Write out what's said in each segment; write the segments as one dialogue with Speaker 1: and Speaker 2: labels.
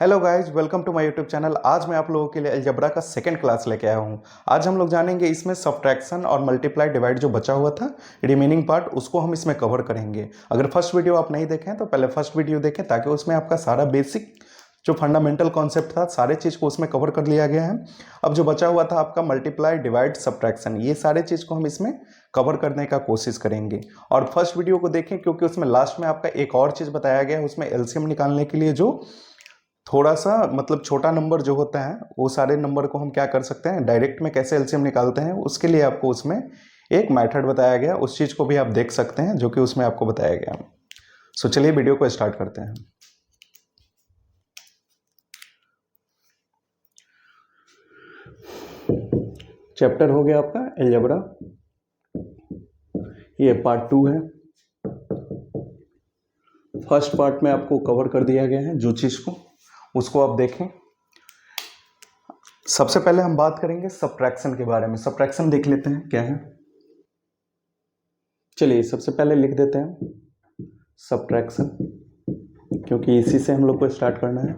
Speaker 1: Hello guys, welcome to my YouTube channel. आज मैं आप लोगों के लिए अलजेब्रा का सेकंड क्लास लेके आया हूँ। आज हम लोग जानेंगे इसमें सब्ट्रैक्शन और मल्टीप्लाई डिवाइड जो बचा हुआ था, रिमेनिंग पार्ट, उसको हम इसमें कवर करेंगे। अगर फर्स्ट वीडियो आप नहीं देखें तो पहले फर्स्ट वीडियो देखें, ताकि उसमें आपका सारा बेसिक जो फंडामेंटल कॉन्सेप्ट था, सारे चीज़ को उसमें कवर कर लिया गया है। अब जो बचा हुआ था आपका मल्टीप्लाई डिवाइड सब्ट्रैक्शन, ये सारे चीज़ को हम इसमें कवर करने का कोशिश करेंगे। और फर्स्ट वीडियो को देखें, क्योंकि उसमें लास्ट में आपका एक और चीज़ बताया गया है, उसमें एलसीएम निकालने के लिए जो थोड़ा सा मतलब छोटा नंबर जो होता है, वो सारे नंबर को हम क्या कर सकते हैं, डायरेक्ट में कैसे एलसीएम निकालते हैं, उसके लिए आपको उसमें एक मेथड बताया गया। उस चीज़ को भी आप देख सकते हैं जो कि उसमें आपको बताया गया। सो चलिए वीडियो को स्टार्ट करते हैं। चैप्टर हो गया आपका अलजेब्रा, ये पार्ट 2 है। फर्स्ट पार्ट में आपको कवर कर दिया गया है जो चीज़ को, उसको आप देखें। सबसे पहले हम बात करेंगे सब्ट्रैक्शन के बारे में। सब्ट्रैक्शन देख लेते हैं क्या है। चलिए सबसे पहले लिख देते हैं सब्ट्रैक्शन, क्योंकि इसी से हम लोग को स्टार्ट करना है।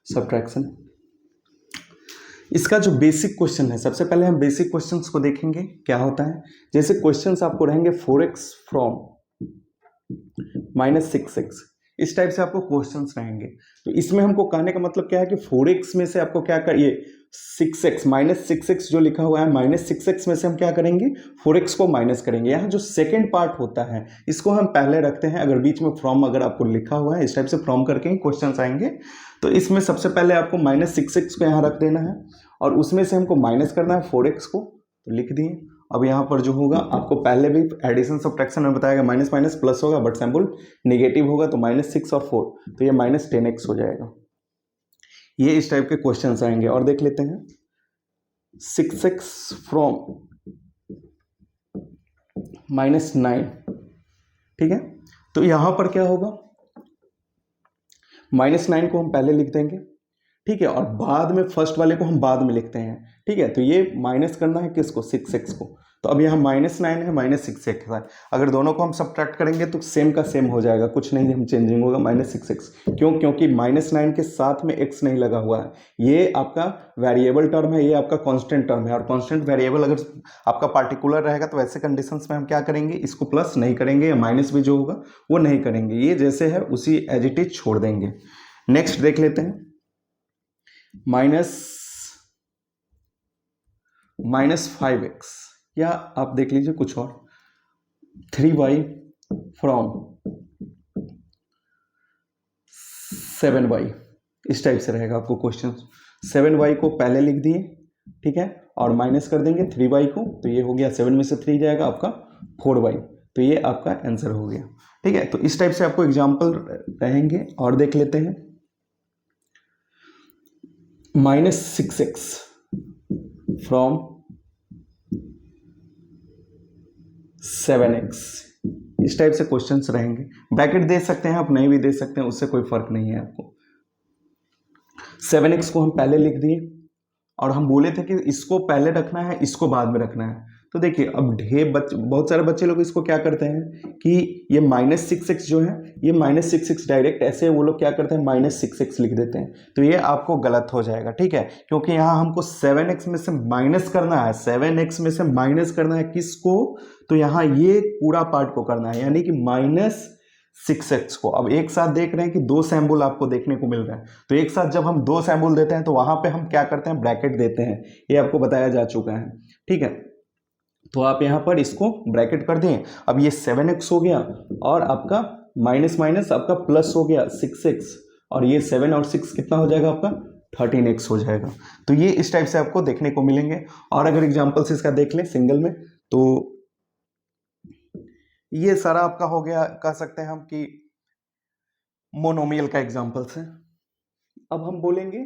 Speaker 1: सब्ट्रैक्शन, इसका जो बेसिक क्वेश्चन है, सबसे पहले हम बेसिक क्वेश्चंस को देखेंगे क्या होता है। जैसे क्वेश्चंस आपको रहेंगे 4x फ्रॉम -6x, इस टाइप से आपको क्वेश्चंस रहेंगे। तो इसमें हमको कहने का मतलब क्या है कि 4x में से आपको क्या कर, ये 6x -6x जो लिखा हुआ है, -6x में से हम क्या करेंगे, 4x को माइनस करेंगे। यहाँ जो सेकंड पार्ट होता है इसको हम पहले रखते हैं। अगर बीच में फ्रॉम अगर आपको लिखा हुआ है, इस टाइप से फ्रॉम करके ही क्वेश्चन आएंगे। तो इसमें सबसे पहले आपको -6x को यहाँ रख देना है, और उसमें से हमको माइनस करना है 4x को, तो लिख दिए। अब यहाँ पर जो होगा, आपको पहले भी एडिशन सब्ट्रैक्शन में बताया गया, माइनस माइनस प्लस होगा, बट सिंबल नेगेटिव होगा, तो -6 और 4, तो ये -10x हो जाएगा। ये इस टाइप के क्वेश्चंस आएंगे। और देख लेते हैं 6x फ्रॉम -9, ठीक है। तो यहां पर क्या होगा, -9 को हम पहले लिख देंगे, ठीक है, और बाद में फर्स्ट वाले को हम बाद में लिखते हैं, ठीक है। तो ये माइनस करना है किसको, 6x को। तो अब यहाँ -9 है, -6x है। अगर दोनों को हम सब्ट्रैक्ट करेंगे तो सेम का सेम हो जाएगा, कुछ नहीं हम चेंजिंग होगा, -6x। क्यों? क्योंकि -9 के साथ में x नहीं लगा हुआ है। ये आपका वेरिएबल टर्म है, ये आपका कांस्टेंट टर्म है। और कांस्टेंट वेरिएबल अगर आपका पार्टिकुलर रहेगा तो ऐसे कंडीशंस में हम क्या करेंगे, इसको प्लस नहीं करेंगे, या माइनस भी जो होगा वो नहीं करेंगे। ये जैसे है उसी एज इट इज छोड़ देंगे। नेक्स्ट देख लेते हैं -5x, या आप देख लीजिए कुछ और, 3y फ्रॉम 7y, इस टाइप से रहेगा आपको क्वेश्चन। 7y को पहले लिख दिए, ठीक है, और माइनस कर देंगे 3y को, तो ये हो गया 7 में से 3 जाएगा आपका 4y, तो ये आपका आंसर हो गया, ठीक है। तो इस टाइप से आपको एग्जाम्पल रहेंगे। और देख लेते हैं -6x फ्रॉम 7x, इस टाइप से क्वेश्चंस रहेंगे। ब्रैकेट दे सकते हैं आप, नहीं भी दे सकते हैं, उससे कोई फर्क नहीं है आपको। 7x को हम पहले लिख दिए, और हम बोले थे कि इसको पहले रखना है, इसको बाद में रखना है। तो देखिए अब बहुत सारे बच्चे लोग इसको क्या करते हैं कि ये -6x जो है, ये -6x डायरेक्ट ऐसे वो लोग क्या करते हैं, -6x लिख देते हैं। तो ये आपको गलत हो जाएगा, ठीक है, क्योंकि यहाँ हमको 7x में से माइनस करना है, 7x में से माइनस करना है किसको, तो यहाँ ये पूरा पार्ट को करना है, यानी कि -6x को। अब एक साथ देख रहे हैं कि दो सैम्बुल आपको देखने को मिल रहा है, तो एक साथ जब हम दो सैम्बुल देते हैं तो वहां पे हम क्या करते हैं, ब्रैकेट देते हैं। ये आपको बताया जा चुका है, ठीक है। तो आप यहां पर इसको ब्रैकेट कर दें। अब ये 7x हो गया, और आपका माइनस माइनस आपका प्लस हो गया 6x, और ये 7 और 6 कितना हो जाएगा आपका, 13x हो जाएगा। तो ये इस टाइप से आपको देखने को मिलेंगे। और अगर एग्जाम्पल्स इसका देख लें सिंगल में, तो ये सारा आपका हो गया, कह सकते हैं हम कि मोनोमियल का एग्जाम्पल्स है। अब हम बोलेंगे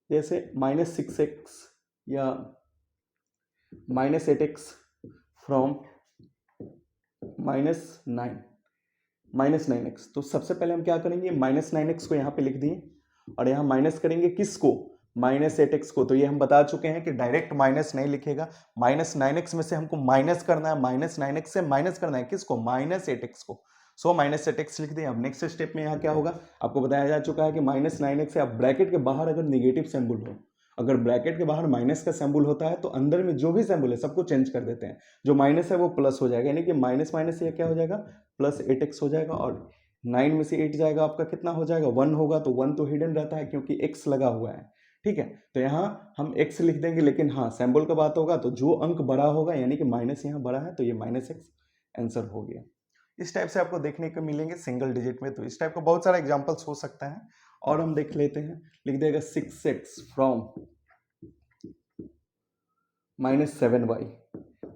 Speaker 1: जैसे -6x या -8x फ्रॉम -9x। तो सबसे पहले हम क्या करेंगे, -9x को यहाँ पे लिख दिए, और यहाँ माइनस करेंगे किसको, -8x को। तो ये हम बता चुके हैं कि डायरेक्ट माइनस नहीं लिखेगा, -9x में से हमको माइनस करना है, -9x से माइनस करना है किसको, -8x को। सो माइनस 8x लिख दें। अब नेक्स्ट स्टेप में यहाँ क्या होगा, आपको बताया जा चुका है कि -9x है। अब ब्रैकेट के बाहर अगर निगेटिव सिंबल हो, अगर ब्रैकेट के बाहर माइनस का सिंबल होता है तो अंदर में जो भी सिंबल है सबको चेंज कर देते हैं। जो माइनस है वो प्लस हो जाएगा, यानी कि माइनस माइनस से क्या हो जाएगा, +8x हो जाएगा। और 9 में से 8 जाएगा आपका कितना हो जाएगा, 1 होगा। तो 1 तो हिडन रहता है क्योंकि x लगा हुआ है, ठीक है। तो यहाँ हम x लिख देंगे, लेकिन हाँ सिंबल का बात होगा तो जो अंक बड़ा होगा, यानी कि माइनस यहाँ बड़ा है तो ये -x आंसर हो गया। इस टाइप से आपको देखने को मिलेंगे सिंगल डिजिट में। तो इस टाइप का बहुत सारा एग्जांपल्स हो सकता है। और हम देख लेते हैं, लिख देगा 6x फ्रॉम -7y।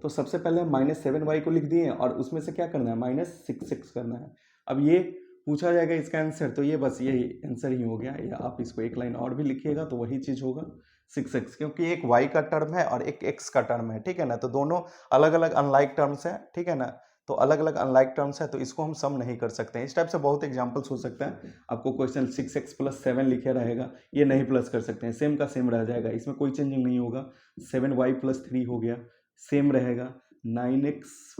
Speaker 1: तो सबसे पहले हम -7y को लिख दिए और उसमें से क्या करना है, -6x करना है। अब ये पूछा जाएगा इसका आंसर, तो ये बस यही आंसर ही हो गया। या आप इसको एक लाइन और भी लिखिएगा तो वही चीज होगा 6x, क्योंकि एक y का टर्म है और एक x का टर्म है, ठीक है ना। तो दोनों अलग अलग अनलाइक टर्म्स है, ठीक है ना। तो अलग अलग अनलाइक टर्म्स है तो इसको हम सम नहीं कर सकते हैं। इस टाइप से बहुत एग्जांपल्स हो सकता है। आपको क्वेश्चन 6x + 7 लिखे रहेगा, ये नहीं प्लस कर सकते हैं, सेम का सेम रह जाएगा, इसमें कोई चेंजिंग नहीं होगा। 7y + 3 हो गया, सेम रहेगा। 9x -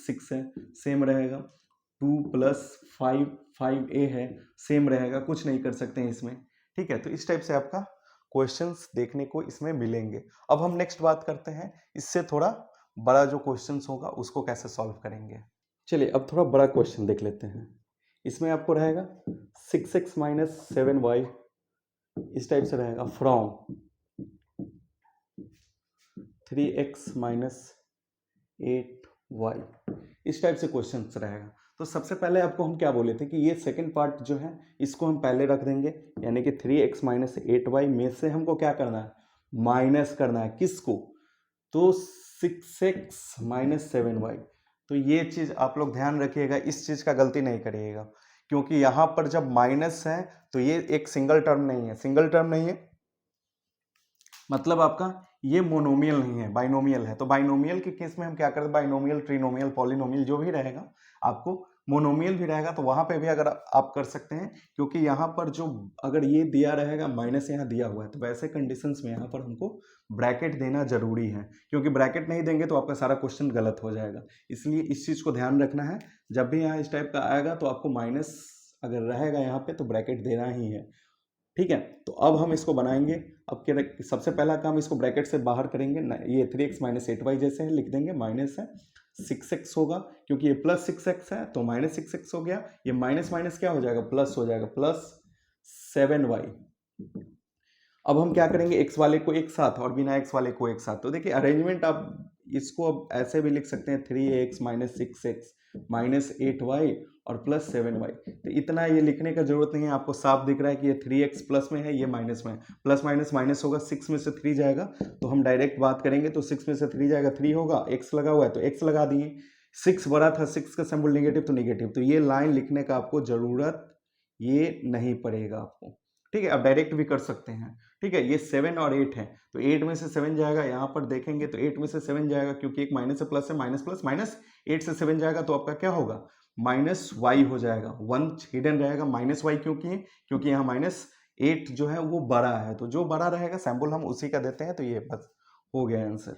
Speaker 1: 6 है, सेम रहेगा। 2 + 5 5a है, सेम रहेगा, कुछ नहीं कर सकते हैं इसमें, ठीक है। तो इस टाइप से आपका क्वेश्चंस देखने को इसमें मिलेंगे। अब हम नेक्स्ट बात करते हैं, इससे थोड़ा बड़ा जो क्वेश्चंस होगा उसको कैसे सॉल्व करेंगे। चलिए अब थोड़ा बड़ा क्वेश्चन देख लेते हैं। इसमें आपको रहेगा 6x - 7y, इस टाइप से रहेगा, फ्रॉम 3x - 8y, इस टाइप से क्वेश्चन रहेगा। तो सबसे पहले आपको हम क्या बोले थे कि ये सेकंड पार्ट जो है इसको हम पहले रख देंगे, यानी कि 3x - 8y में से हमको क्या करना है, माइनस करना है। किसको, तो 6x - 7y। तो ये चीज आप लोग ध्यान रखिएगा, इस चीज का गलती नहीं करिएगा, क्योंकि यहां पर जब माइनस है तो ये एक सिंगल टर्म नहीं है। सिंगल टर्म नहीं है मतलब आपका ये मोनोमियल नहीं है, बाइनोमियल है। तो बाइनोमियल के केस में हम क्या करते हैं, बाइनोमियल, ट्रिनोमियल, पॉलिनोमियल जो भी रहेगा, आपको मोनोमियल भी रहेगा तो वहां पे भी अगर आप कर सकते हैं, क्योंकि यहाँ पर जो अगर ये दिया रहेगा माइनस यहाँ दिया हुआ है, तो वैसे कंडीशंस में यहाँ पर हमको ब्रैकेट देना जरूरी है, क्योंकि ब्रैकेट नहीं देंगे तो आपका सारा क्वेश्चन गलत हो जाएगा। इसलिए इस चीज को ध्यान रखना है, जब भी यहाँ इस टाइप का आएगा तो आपको माइनस अगर रहेगा यहाँ पे तो ब्रैकेट देना ही है, ठीक है। तो अब हम इसको बनाएंगे। अब क्या, सबसे पहला काम इसको ब्रैकेट से बाहर करेंगे। ये 3x - 8y जैसे है, लिख देंगे, माइनस है 6x होगा, क्योंकि ये +6x है तो -6x हो गया। ये माइनस माइनस क्या हो जाएगा, प्लस हो जाएगा, +7y। अब हम क्या करेंगे, x वाले को एक साथ और बिना x वाले को एक साथ। तो देखिए अरेंजमेंट आप इसको अब ऐसे भी लिख सकते हैं, 3x - 6x - 8y और +7y। तो इतना ये लिखने का जरूरत नहीं है, आपको साफ दिख रहा है कि ये 3x प्लस में है, ये माइनस में है। प्लस माइनस माइनस होगा, 6 में से 3 जाएगा तो हम डायरेक्ट बात करेंगे। तो 6 में से 3 जाएगा, 3 होगा, x लगा हुआ है तो x लगा दिए। 6 बड़ा था, 6 का सिंबल नेगेटिव तो नेगेटिव, तो ये लाइन लिखने का आपको जरूरत ये नहीं पड़ेगा आपको, ठीक है। अब डायरेक्ट भी कर सकते हैं, ठीक है। ये 7 और 8 है तो 8 में से 7 जाएगा, यहाँ पर देखेंगे तो 8 में से 7 जाएगा, क्योंकि एक माइनस से प्लस है, माइनस प्लस माइनस, 8 से 7 जाएगा तो आपका क्या होगा, -y हो जाएगा। 1 हिडन रहेगा, -y क्यों किए, क्योंकि यहाँ -8 जो है वो बड़ा है, तो जो बड़ा रहेगा सैंपल हम उसी का देते हैं। तो ये बस हो गया आंसर,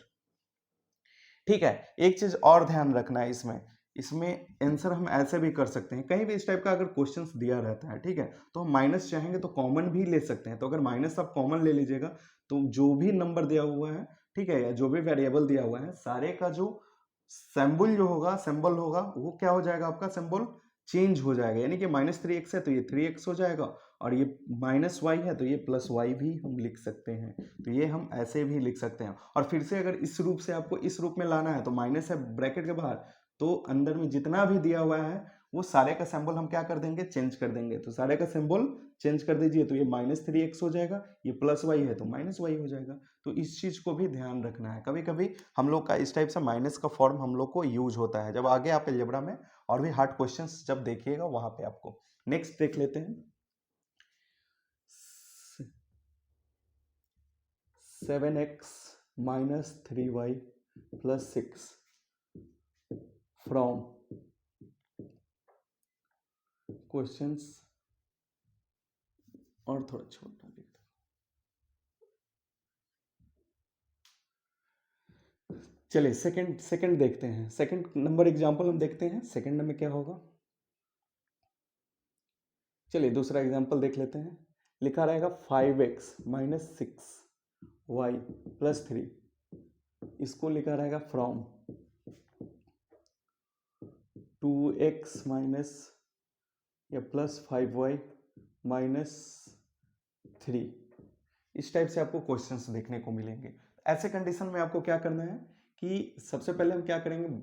Speaker 1: ठीक है। एक चीज और ध्यान रखना है, इसमें इसमें आंसर हम ऐसे भी कर सकते हैं, कहीं भी इस टाइप का अगर क्वेश्चंस दिया रहता है, ठीक है, तो हम माइनस चाहेंगे तो कॉमन भी ले सकते हैं। तो अगर माइनस आप कॉमन ले लीजिएगा तो जो भी नंबर दिया हुआ है, ठीक है, या जो भी वेरिएबल दिया हुआ है, सारे का जो सिंबल होगा वो क्या हो जाएगा, आपका सिंबल चेंज हो जाएगा। यानी कि -3x है तो ये 3x हो जाएगा, और ये -y है तो ये +y भी हम लिख सकते हैं। तो ये हम ऐसे भी लिख सकते हैं। और फिर से अगर इस रूप से आपको इस रूप में लाना है तो माइनस है ब्रैकेट के बाहर, तो अंदर में जितना भी दिया हुआ है वो सारे का सिंबल हम क्या कर देंगे, चेंज कर देंगे। तो सारे का सिंबल चेंज कर दीजिए, तो ये -3x हो जाएगा, ये +y है तो -y हो जाएगा। तो इस चीज को भी ध्यान रखना है। कभी कभी हम लोग का इस टाइप से माइनस का फॉर्म हम लोग को यूज होता है, जब आगे आप अलजेब्रा में और भी हार्ड क्वेश्चंस जब देखिएगा वहां पे आपको। नेक्स्ट देख लेते हैं, 7x - 3y + 6 फ्रॉम क्वेश्चंस, और थोड़ा छोटा लिख दो। चलिए सेकंड सेकंड देखते हैं, सेकंड नंबर एग्जांपल हम देखते हैं। सेकंड में क्या होगा, चलिए दूसरा एग्जांपल देख लेते हैं। लिखा रहेगा 5x माइनस 6y प्लस 3, इसको लिखा रहेगा फ्रॉम 2x माइनस या प्लस 5y माइनस 3। इस टाइप से आपको क्वेश्चंस देखने को मिलेंगे। ऐसे कंडीशन में आपको क्या करना है कि सबसे पहले हम क्या करेंगे,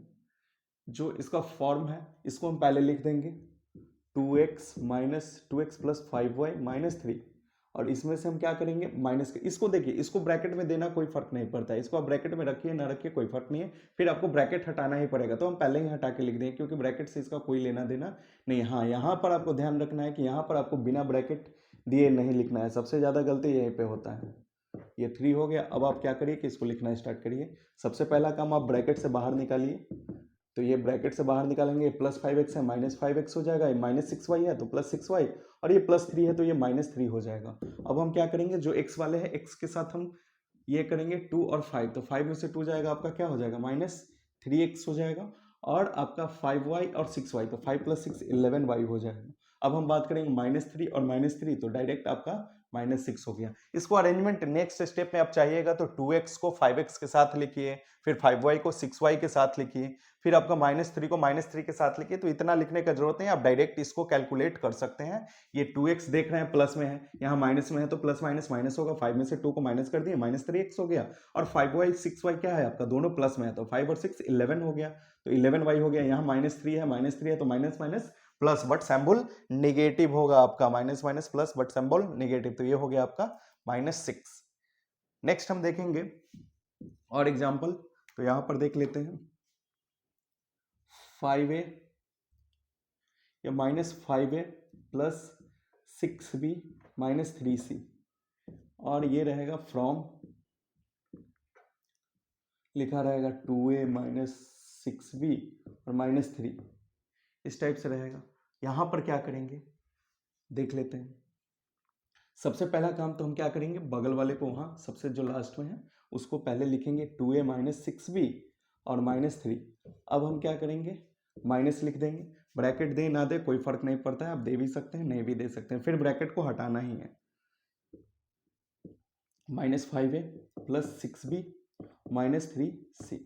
Speaker 1: जो इसका फॉर्म है इसको हम पहले लिख देंगे 2x प्लस 5y माइनस 3, और इसमें से हम क्या करेंगे माइनस, इसको देखिए, इसको ब्रैकेट में देना कोई फर्क नहीं पड़ता है, इसको आप ब्रैकेट में रखिए ना रखिए कोई फर्क नहीं है, फिर आपको ब्रैकेट हटाना ही पड़ेगा, तो हम पहले ही हटा के लिख देंगे क्योंकि ब्रैकेट से इसका कोई लेना देना नहीं। हाँ, यहाँ पर आपको ध्यान रखना है कि यहाँ पर आपको बिना ब्रैकेट दिए नहीं लिखना है, सबसे ज़्यादा गलती यहीं पे होता है। ये 3 हो गया। अब आप क्या करिए कि इसको लिखना स्टार्ट करिए। सबसे पहला काम आप ब्रैकेट से बाहर निकालिए, तो ये ब्रैकेट से बाहर निकालेंगे, प्लस 5x है माइनस 5x हो जाएगा, ये माइनस 6y है तो प्लस 6y, और ये प्लस 3 है तो ये माइनस 3 हो जाएगा। अब हम क्या करेंगे, जो x वाले हैं x के साथ हम ये करेंगे 2 और 5, तो 5 में से 2 जाएगा, आपका क्या हो जाएगा माइनस 3x हो जाएगा, और आपका 5y और 6y, तो 5 प्लस 6 11y हो जाएगा। अब हम बात करेंगे -3 और -3, तो डायरेक्ट आपका -6 हो गया। इसको अरेंजमेंट नेक्स्ट स्टेप में आप चाहिएगा तो 2x को 5x के साथ लिखिए, फिर 5y को 6y के साथ लिखिए, फिर आपका -3 को -3 के साथ लिखिए। तो इतना लिखने का जरूरत नहीं, आप डायरेक्ट इसको कैलकुलेट कर सकते हैं। ये 2x देख रहे हैं प्लस में है, यहाँ माइनस में है तो प्लस माइनस माइनस होगा, 5 में से 2 को माइनस कर दिए -3x हो गया, और 5y 6y क्या है आपका, दोनों प्लस में है तो 5 और 6 11 हो गया, तो 11y हो गया। यहाँ -3 है तो minus minus plus, but symbol negative होगा आपका, minus minus plus but symbol negative, तो ये हो गया आपका -6। नेक्स्ट हम देखेंगे और एग्जांपल, तो यहां पर देख लेते हैं 5a या -5a plus 6b minus 3c, और ये रहेगा फ्रॉम, लिखा रहेगा 2a माइनस 6b और -3, इस टाइप से रहेगा। यहां पर क्या करेंगे देख लेते हैं। सबसे पहला काम तो हम क्या करेंगे, बगल वाले को वहाँ सबसे जो लास्ट में है उसको पहले लिखेंगे 2a माइनस 6b और -3। अब हम क्या करेंगे, माइनस लिख देंगे, ब्रैकेट दे ना दे कोई फर्क नहीं पड़ता है, आप दे भी सकते हैं नहीं भी दे सकते हैं, फिर ब्रैकेट को हटाना ही है। -5a plus 6b minus 3c,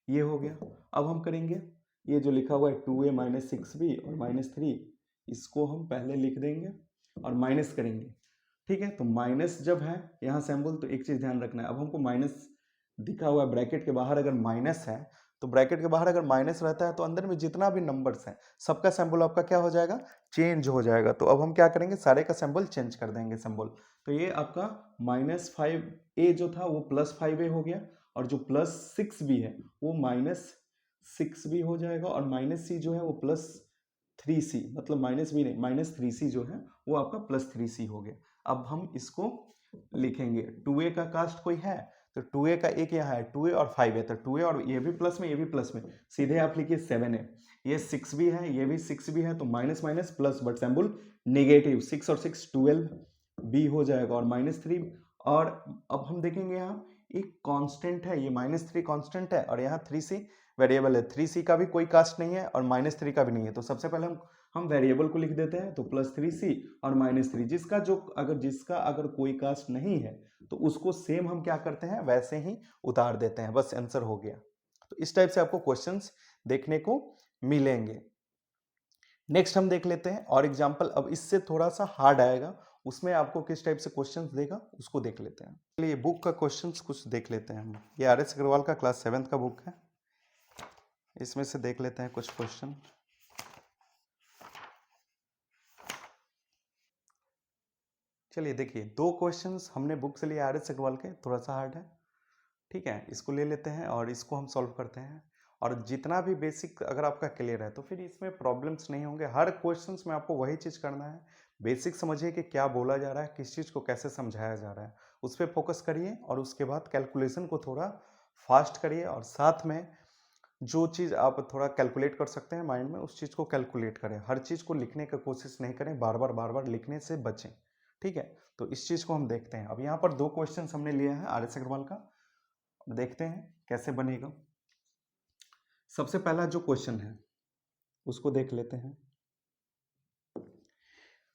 Speaker 1: ये हो गया। अब हम करेंगे ये जो लिखा हुआ है 2a माइनस 6b और -3, इसको हम पहले लिख देंगे और माइनस करेंगे, ठीक है। तो माइनस जब है यहाँ सिंबल, तो एक चीज ध्यान रखना है, अब हमको माइनस दिखा हुआ है ब्रैकेट के बाहर, अगर माइनस है तो ब्रैकेट के बाहर अगर माइनस रहता है तो अंदर में जितना भी नंबर्स है सबका सिंबल आपका क्या हो जाएगा, चेंज हो जाएगा। तो अब हम क्या करेंगे, सारे का सिंबल चेंज कर देंगे सिंबल। तो ये आपका -5a जो था वो +5a हो गया, और जो +6b है वो -6b हो जाएगा, और -c जो है वो +3c, मतलब माइनस भी नहीं -3c जो है वो आपका +3c हो गया। अब हम इसको लिखेंगे, 2a का कास्ट कोई है तो 2a का एक यहाँ है, 2a और 5a, तो 2a और ये भी प्लस में ये भी प्लस में, सीधे आप लिखिए 7a, ये 6 भी है ये भी 6 भी है, तो minus minus plus but symbol negative, 6 और 6 12 b हो जाएगा, और -3। और अब हम देखेंगे यहाँ एक कांस्टेंट है, ये -3 कांस्टेंट है, और यहाँ 3c वेरिएबल है, 3c का भी कोई कास्ट नहीं है और -3 का भी नहीं है, तो सबसे पहले हम वेरिएबल को लिख देते हैं, तो +3c और -3, जिसका अगर कोई कास्ट नहीं है तो उसको सेम हम क्या करते हैं वैसे ही उतार देते हैं, बस आंसर हो गया। तो इस टाइप से आपको क्वेश्चंस देखने को मिलेंगे। नेक्स्ट हम देख लेते हैं और एग्जांपल, अब इससे थोड़ा सा हार्ड आएगा, उसमें आपको किस टाइप से क्वेश्चंस देगा उसको देख लेते हैं। चलिए बुक का क्वेश्चंस कुछ देख लेते हैं हम, ये RS अग्रवाल का क्लास 7th का बुक है, इसमें से देख लेते हैं कुछ क्वेश्चन। चलिए देखिए, 2 क्वेश्चंस हमने बुक से लिए RS अग्रवाल के, थोड़ा सा हार्ड है, ठीक है, इसको ले लेते हैं और इसको हम सॉल्व करते हैं। और जितना भी बेसिक अगर आपका क्लियर है तो फिर इसमें प्रॉब्लम्स नहीं होंगे। हर क्वेश्चंस में आपको वही चीज़ करना है, बेसिक समझिए कि क्या बोला जा रहा है, किस चीज़ को कैसे समझाया जा रहा है, उस पर फोकस करिए, और उसके बाद कैलकुलेशन को थोड़ा फास्ट करिए, और साथ में जो चीज़ आप थोड़ा कैलकुलेट कर सकते हैं माइंड में उस चीज़ को कैलकुलेट करें। हर चीज़ को लिखने की कोशिश नहीं करें, बार बार लिखने से बचें, ठीक है। तो इस चीज़ को हम देखते हैं। अब यहाँ पर 2 क्वेश्चन हमने लिया है RS अग्रवाल का, देखते हैं कैसे बनेगा। सबसे पहला जो क्वेश्चन है उसको देख लेते हैं।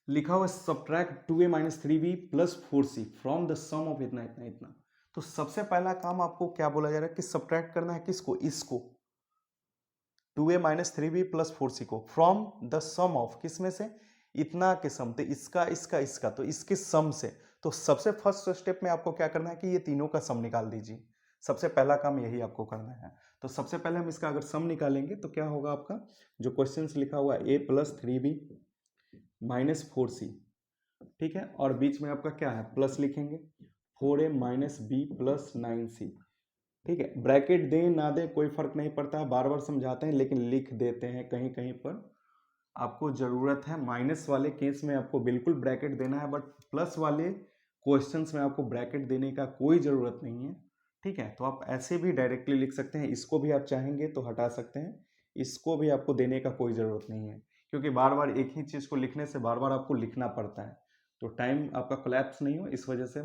Speaker 1: लिखा हुआ subtract 2a minus 3b plus 4c from the sum of इतना इतना इतना। तो सबसे पहला काम आपको क्या बोला जा रहा है कि सब्ट्रैक्ट करना है किसको, इसको 2a minus 3b plus 4c को फ्रॉम द सम ऑफ किस में से, इतना के सम, तो इसका इसका इसका, तो इसके सम से। तो सबसे फर्स्ट स्टेप में आपको क्या करना है कि ये तीनों का सम निकाल दीजिए। सबसे पहला काम यही आपको करना है। तो सबसे पहले हम इसका अगर सम निकालेंगे तो क्या होगा आपका, जो क्वेश्चन लिखा हुआ है a plus 3b minus 4c, ठीक है, और बीच में आपका क्या है प्लस लिखेंगे 4a minus B plus 9c, ठीक है। ब्रैकेट दें ना दें कोई फर्क नहीं पड़ता है, बार बार समझाते हैं लेकिन लिख देते हैं, कहीं कहीं पर आपको जरूरत है। माइनस वाले केस में आपको बिल्कुल ब्रैकेट देना है, बट प्लस वाले क्वेश्चंस में आपको ब्रैकेट देने का कोई जरूरत नहीं है, ठीक है। तो आप ऐसे भी डायरेक्टली लिख सकते हैं, इसको भी आप चाहेंगे तो हटा सकते हैं, इसको भी आपको देने का कोई जरूरत नहीं है, क्योंकि बार बार एक ही चीज को लिखने से बार बार आपको लिखना पड़ता है, तो टाइम आपका कोलैप्स नहीं हो, इस वजह से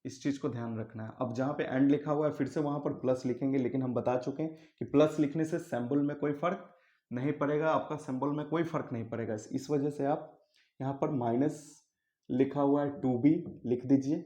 Speaker 1: इस चीज को ध्यान रखना है। अब जहां पे एंड लिखा हुआ है फिर से वहां पर प्लस लिखेंगे, लेकिन हम बता चुके हैं कि प्लस लिखने से सिंबल में कोई फर्क नहीं पड़ेगा, आपका सिंबल में कोई फर्क नहीं पड़ेगा, इस वजह से आप यहाँ पर माइनस लिखा हुआ है 2b लिख दीजिए,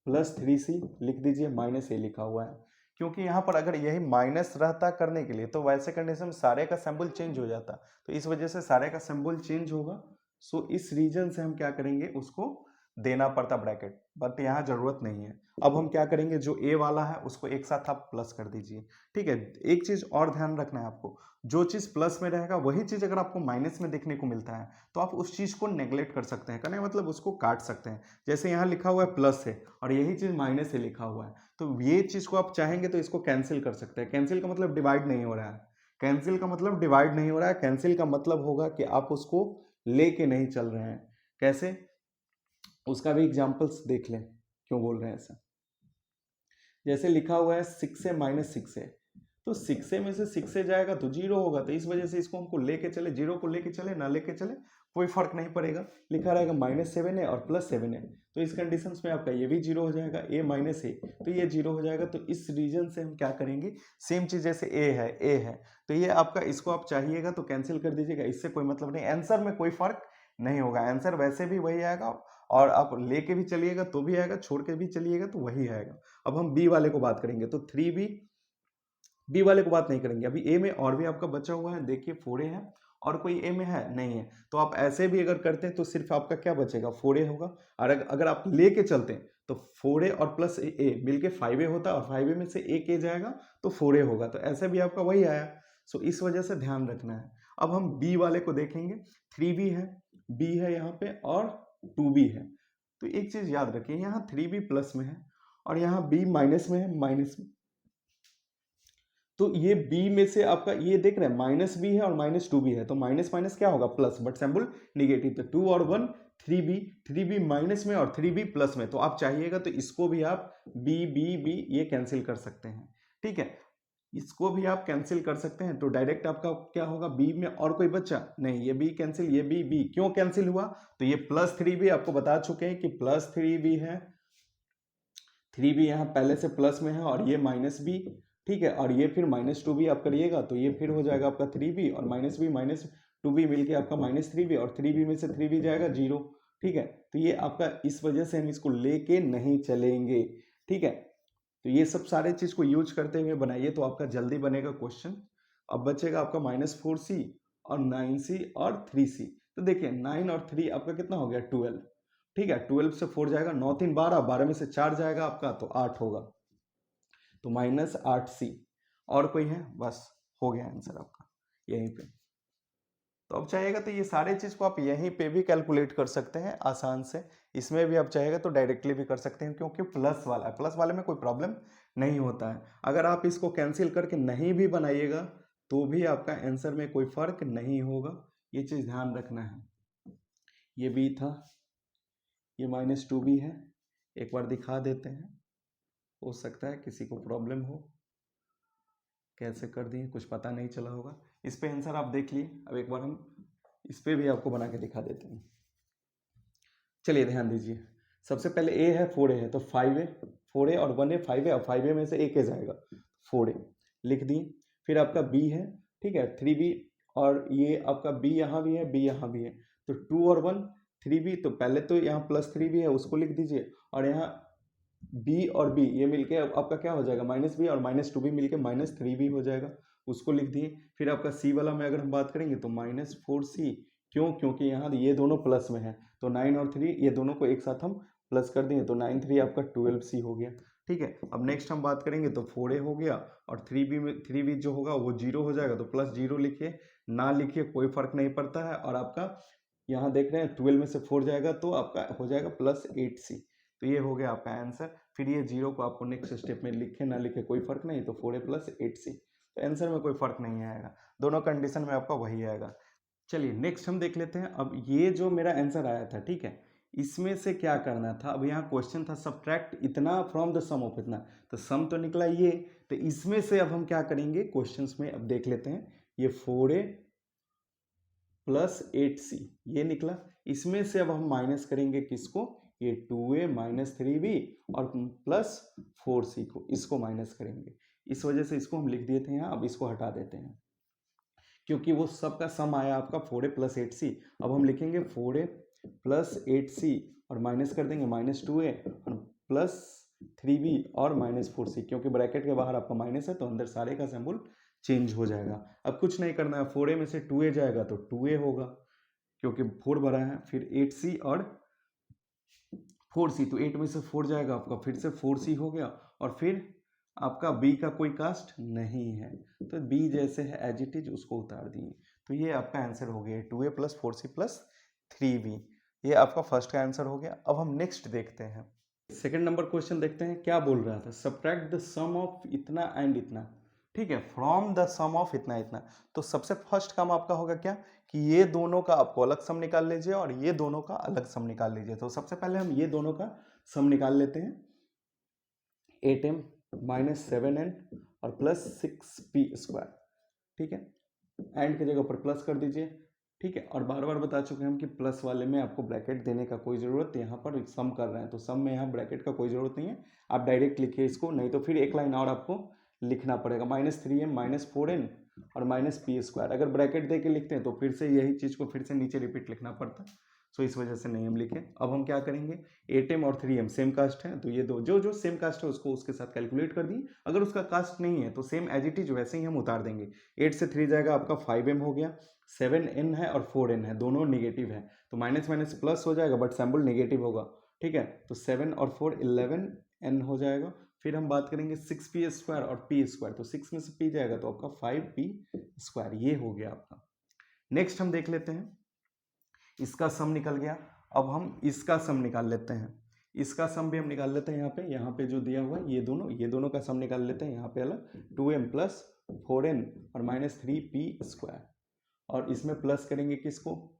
Speaker 1: प्लस 3c लिख दीजिए, माइनस a लिखा हुआ है, क्योंकि यहाँ पर अगर यही माइनस रहता करने के लिए तो वैसे कंडीशन में सारे का सिंबल चेंज हो जाता, तो इस वजह से सारे का सिंबल चेंज होगा। सो इस रीजन से हम क्या करेंगे, उसको देना पड़ता ब्रैकेट, बट यहाँ जरूरत नहीं है। अब हम क्या करेंगे, जो ए वाला है उसको एक साथ आप प्लस कर दीजिए, ठीक है। एक चीज और ध्यान रखना है आपको, जो चीज प्लस में रहेगा वही चीज अगर आपको माइनस में देखने को मिलता है तो आप उस चीज को नेग्लेक्ट कर सकते हैं, कहने का मतलब उसको काट सकते हैं। जैसे यहाँ लिखा हुआ है प्लस है और यही चीज माइनस से लिखा हुआ है, तो ये चीज को आप चाहेंगे तो इसको कैंसिल कर सकते हैं। कैंसिल का मतलब डिवाइड नहीं हो रहा है, कैंसिल का मतलब डिवाइड नहीं हो रहा है, कैंसिल का मतलब होगा कि आप उसको लेके नहीं चल रहे हैं। कैसे, उसका भी एग्जाम्पल्स देख लें क्यों बोल रहे हैं ऐसा। जैसे लिखा हुआ है 6 से माइनस 6 है, तो 6 से में से 6 से जाएगा तो 0 होगा, तो इस वजह से इसको हमको लेके चले, 0 को लेके चले ना लेके चले कोई फर्क नहीं पड़ेगा। लिखा रहेगा -7 है और +7 है, तो इस कंडीशंस में आपका ये भी 0 हो जाएगा, a माइनस ए तो ये 0 हो जाएगा। तो इस रीजन से हम क्या करेंगे, सेम चीज जैसे a है तो ये आपका, इसको आप चाहिएगा तो कैंसिल कर दीजिएगा, इससे कोई मतलब नहीं, आंसर में कोई फर्क नहीं होगा, आंसर वैसे भी वही आएगा, और आप लेके भी चलिएगा तो भी आएगा, छोड़ के भी चलिएगा तो वही आएगा। अब हम बी वाले को बात करेंगे, तो 3b, बी वाले को बात नहीं करेंगे, अभी ए में और भी आपका बचा हुआ है, देखिए 4a है और कोई ए में है नहीं है, तो आप ऐसे भी अगर करते हैं तो सिर्फ आपका क्या बचेगा 4a होगा, और अगर आप लेके चलते हैं तो 4a और प्लस ए मिलके 5a होता है, और 5a में से एक ए जाएगा तो 4a होगा, तो ऐसे भी आपका वही आया। सो इस वजह से ध्यान रखना है। अब हम बी वाले को देखेंगे, 3b है, b है यहाँ पे और 2b है, तो एक चीज याद रखिए, यहाँ 3b प्लस में है और यहाँ b माइनस में है, माइनस में, तो ये b में से आपका ये देख रहे हैं माइनस बी है और -2b है, तो माइनस माइनस क्या होगा प्लस, बट सिंबल निगेटिव, तो 2 और 1 3b माइनस में और 3b प्लस में, तो आप चाहिएगा तो इसको भी आप b ये कैंसिल कर सकते हैं, ठीक है, इसको भी आप कैंसिल कर सकते हैं। तो डायरेक्ट आपका क्या होगा, b में और कोई बच्चा नहीं, ये b कैंसिल, ये b क्यों कैंसिल हुआ, तो ये +3b आपको बता चुके हैं कि +3b है, 3b यहाँ पहले से प्लस में है और ये -b, ठीक है, और ये फिर -2b आप करिएगा तो ये फिर हो जाएगा आपका 3b और -2b मिलके आपका -3b, और 3b में से 3b जाएगा 0, ठीक है। तो ये आपका, इस वजह से हम इसको लेके नहीं चलेंगे, ठीक है। तो ये सब सारे चीज को यूज करते हुए बनाइए तो आपका जल्दी बनेगा क्वेश्चन। अब बचेगा आपका -4c और 9c और 3c, तो देखिए 9 और 3 आपका कितना हो गया 12, ठीक है, 12 से 4 जाएगा, 9 3 12, 12 में से 4 जाएगा आपका तो 8 होगा, तो -8c, और कोई है, बस हो गया आंसर आपका यहीं पे। तो अब चाहेगा तो ये सारे चीज को आप यहीं पे भी कैलकुलेट कर सकते हैं आसान से, इसमें भी आप चाहेगा तो डायरेक्टली भी कर सकते हैं, क्योंकि प्लस वाला है, प्लस वाले में कोई प्रॉब्लम नहीं होता है। अगर आप इसको कैंसिल करके नहीं भी बनाइएगा तो भी आपका आंसर में कोई फर्क नहीं होगा, ये चीज ध्यान रखना है। ये b था, ये -2b है, एक बार दिखा देते हैं, हो सकता है किसी को प्रॉब्लम हो, कैसे कर दिए कुछ पता नहीं चला होगा। इस पे आंसर आप देख लिए, अब एक बार हम इस पे भी आपको बना के दिखा देते हैं। चलिए ध्यान दीजिए, सबसे पहले a है 4a है, तो 5a, 4a और 1a 5a, और 5a में से एक a जाएगा 4a लिख दिए। फिर आपका b है, ठीक है, 3b, और ये आपका b यहाँ भी है, b यहाँ भी है, तो 2 और 1 3b, तो पहले तो यहाँ +3b है उसको लिख दीजिए, और यहाँ b और b ये मिलके आपका क्या हो जाएगा -b, और -2b मिलके -3b हो जाएगा, उसको लिख दिए। फिर आपका c वाला में अगर हम बात करेंगे तो -4c, क्यों? क्योंकि यहाँ ये दोनों प्लस में है, तो 9 और 3 ये दोनों को एक साथ हम प्लस कर देंगे, तो 9 3 आपका 12c हो गया। ठीक है, अब नेक्स्ट हम बात करेंगे तो 4a हो गया, और 3b जो होगा वो 0 हो जाएगा, तो +0 लिखिए, ना लिखिए कोई फर्क नहीं पड़ता है। और आपका यहाँ देख रहे हैं 12 में से 4 जाएगा तो आपका हो जाएगा +8c, तो ये हो गया आपका आंसर। फिर ये 0 को आपको नेक्स्ट स्टेप में लिखे ना लिखे कोई फर्क नहीं, तो 4a + 8c, तो आंसर में कोई फर्क नहीं आएगा, दोनों कंडीशन में आपका वही आएगा। चलिए नेक्स्ट हम देख लेते हैं। अब ये जो मेरा आंसर आया था, ठीक है, इसमें से क्या करना था। अब यहाँ क्वेश्चन था सब्ट्रैक्ट इतना फ्रॉम द सम ऑफ इतना, तो सम तो निकला ये, तो इसमें से अब हम क्या करेंगे क्वेश्चंस में, अब देख लेते हैं। ये 4a + 8c ये निकला, इसमें से अब हम माइनस करेंगे किसको, ये 2a - 3b और +4c को, इसको माइनस करेंगे। इस वजह से इसको हम लिख दिए थे यहाँ, अब इसको हटा देते हैं क्योंकि वो सबका सम आया आपका 4a + 8c। अब हम लिखेंगे 4a + 8c और माइनस कर देंगे -2a और +3b और -4c, क्योंकि ब्रैकेट के बाहर आपका माइनस है तो अंदर सारे का सिंबल चेंज हो जाएगा। अब कुछ नहीं करना है, 4a में से 2a जाएगा तो 2a होगा क्योंकि 4 भरा है, फिर 8c और 4c, तो 8 में से 4 जाएगा आपका, फिर से 4c हो गया, और फिर आपका b का कोई कास्ट नहीं है तो b जैसे है एज इट इज उसको उतार दिए, तो ये आपका आंसर हो गया 2a + 4c + 3b, ये आपका फर्स्ट का आंसर हो गया। अब हम नेक्स्ट देखते हैं, सेकंड नंबर क्वेश्चन देखते हैं क्या बोल रहा था। सब्ट्रैक्ट द सम ऑफ इतना एंड इतना, ठीक है, फ्रॉम द सम ऑफ इतना इतना। तो सबसे फर्स्ट काम आपका होगा क्या कि ये दोनों का आपको अलग सम निकाल लीजिए और ये दोनों का अलग सम निकाल लीजिए। तो सबसे पहले हम ये दोनों का सम निकाल लेते हैं, 8m - 7n और +6p², ठीक है, एंड की जगह पर प्लस कर दीजिए, ठीक है। और बार बार बता चुके हैं हम कि प्लस वाले में आपको ब्रैकेट देने का कोई ज़रूरत, यहाँ पर सम कर रहे हैं तो सम में यहाँ ब्रैकेट का कोई ज़रूरत नहीं है, आप डायरेक्ट लिखिए इसको, नहीं तो फिर एक लाइन और आपको लिखना पड़ेगा, -3m - 4n और -p²। अगर ब्रैकेट दे के लिखते हैं तो फिर से यही चीज़ को फिर से नीचे रिपीट लिखना पड़ता है, सो इस वजह से नहीं हम लिखे। अब हम क्या करेंगे, 8m और 3m सेम कास्ट है तो ये दो जो सेम कास्ट है उसको उसके साथ कैलकुलेट कर दिए, अगर उसका कास्ट नहीं है तो सेम एज इट इज वैसे ही हम उतार देंगे। 8 से 3 जाएगा आपका 5m हो गया, 7n है और 4n है, दोनों निगेटिव है तो माइनस माइनस प्लस हो जाएगा बट सिंबल निगेटिव होगा, ठीक है। तो 7 और 4 11n हो जाएगा। फिर हम बात करेंगे 6p² और p², तो 6 में से p जाएगा तो आपका 5p², ये हो गया आपका। नेक्स्ट हम देख लेते हैं, इसका सम निकल गया, अब हम इसका सम निकाल लेते हैं। इसका सम भी हम निकाल लेते हैं, यहाँ पे जो दिया हुआ है ये दोनों का सम निकाल लेते हैं। यहाँ पे अलग 2m + 4n और -3p², और इसमें प्लस करेंगे किसको,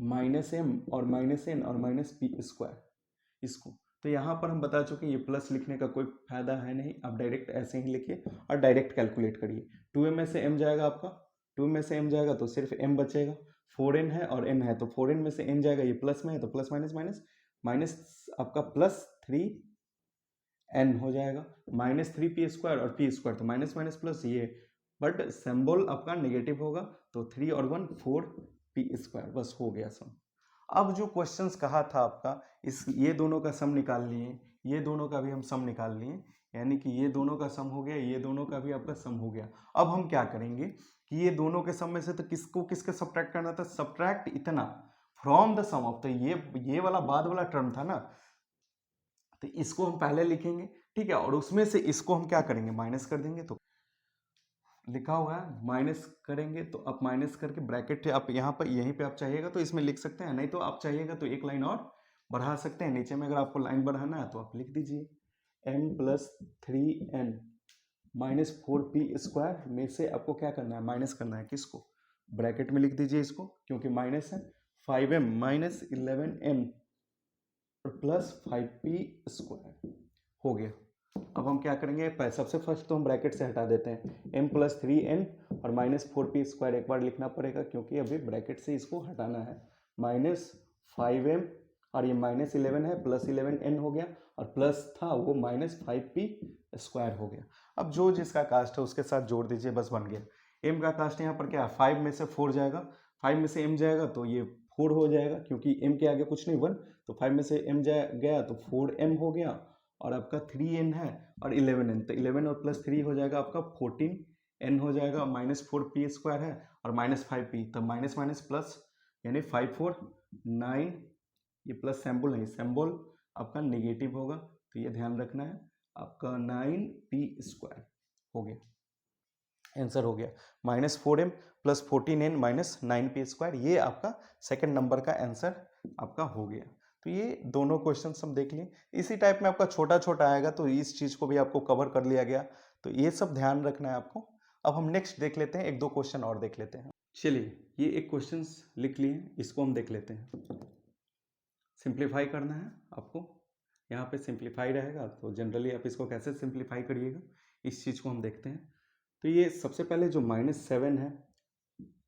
Speaker 1: -m और -n और -p², इसको। तो यहाँ पर हम बता चुके हैं ये प्लस लिखने का कोई फायदा है नहीं, आप डायरेक्ट ऐसे ही लिखिए और डायरेक्ट कैलकुलेट करिए। 2m में से m जाएगा आपका, 2 में से m जाएगा तो सिर्फ m बचेगा, 4n है और n है तो 4n में से n जाएगा, ये प्लस में है तो प्लस माइनस माइनस माइनस आपका +3n हो जाएगा, -3p² और p² तो माइनस माइनस प्लस, ये बट सिंबल आपका नेगेटिव होगा तो 3 और 1 4p², बस हो गया सम। अब जो क्वेश्चंस कहा था आपका, इस ये दोनों का सम निकाल लिए, ये दोनों का भी हम सम निकाल लिए, यानी कि ये दोनों का सम हो गया, ये दोनों का भी आपका सम हो गया। अब हम क्या करेंगे कि ये दोनों के सम में से तो किसके सब्ट्रैक्ट करना था, सब्ट्रैक्ट इतना फ्रॉम द सम ऑफ, तो ये वाला बाद वाला टर्म था ना, तो इसको हम पहले लिखेंगे, ठीक है, और उसमें से इसको हम क्या करेंगे, माइनस कर देंगे। तो लिखा हुआ है माइनस करेंगे, तो आप माइनस करके ब्रैकेट आप यहाँ पर यहीं पे आप चाहिएगा तो इसमें लिख सकते हैं, नहीं तो आप चाहिएगा तो एक लाइन और बढ़ा सकते हैं नीचे में। अगर आपको लाइन बढ़ाना है तो आप लिख दीजिए m + 3n - 4p² में से आपको क्या करना है, माइनस करना है किसको, ब्रैकेट में लिख दीजिए इसको, क्योंकि माइनस है, 5m - 11n और +5p² हो गया। अब हम क्या करेंगे, सबसे फर्स्ट तो हम ब्रैकेट से हटा देते हैं, m + 3n और -4p² एक बार लिखना पड़ेगा क्योंकि अभी ब्रैकेट से इसको हटाना है, -5m और ये -11 है, +11n हो गया, और प्लस था वो -5p² हो गया। अब जो जिसका कास्ट है उसके साथ जोड़ दीजिए, बस बन गया। m का कास्ट यहाँ पर क्या है, 5 में से 4 जाएगा, 5 में से m जाएगा तो ये 4 हो जाएगा, क्योंकि m के आगे कुछ नहीं 1, तो 5 में से m गया तो 4m हो गया, और आपका 3n है और 11n, तो 11 और प्लस 3 हो जाएगा आपका 14n हो जाएगा, -4p² है और -5p, तो माइनस माइनस प्लस, यानी 5 4 9, ये प्लस सिंबल नहीं, सिंबल आपका नेगेटिव होगा, तो ये ध्यान रखना है, आपका 9p² हो गया, आंसर हो गया -4m plus 14n minus 9p², ये आपका सेकंड नंबर का आंसर आपका हो गया। तो ये दोनों क्वेश्चन हम देख लिए, इसी टाइप में आपका छोटा छोटा आएगा, तो इस चीज को भी आपको कवर कर लिया गया, तो ये सब ध्यान रखना है आपको। अब हम नेक्स्ट देख लेते हैं, एक दो क्वेश्चन और देख लेते हैं। चलिए, ये एक क्वेश्चन लिख लिए, इसको हम देख लेते हैं। सिंप्लीफाई करना है आपको, यहाँ पे सिंप्लीफाई रहेगा, तो जनरली आप इसको कैसे सिंप्लीफाई करिएगा, इस चीज़ को हम देखते हैं। तो ये सबसे पहले जो -7 है,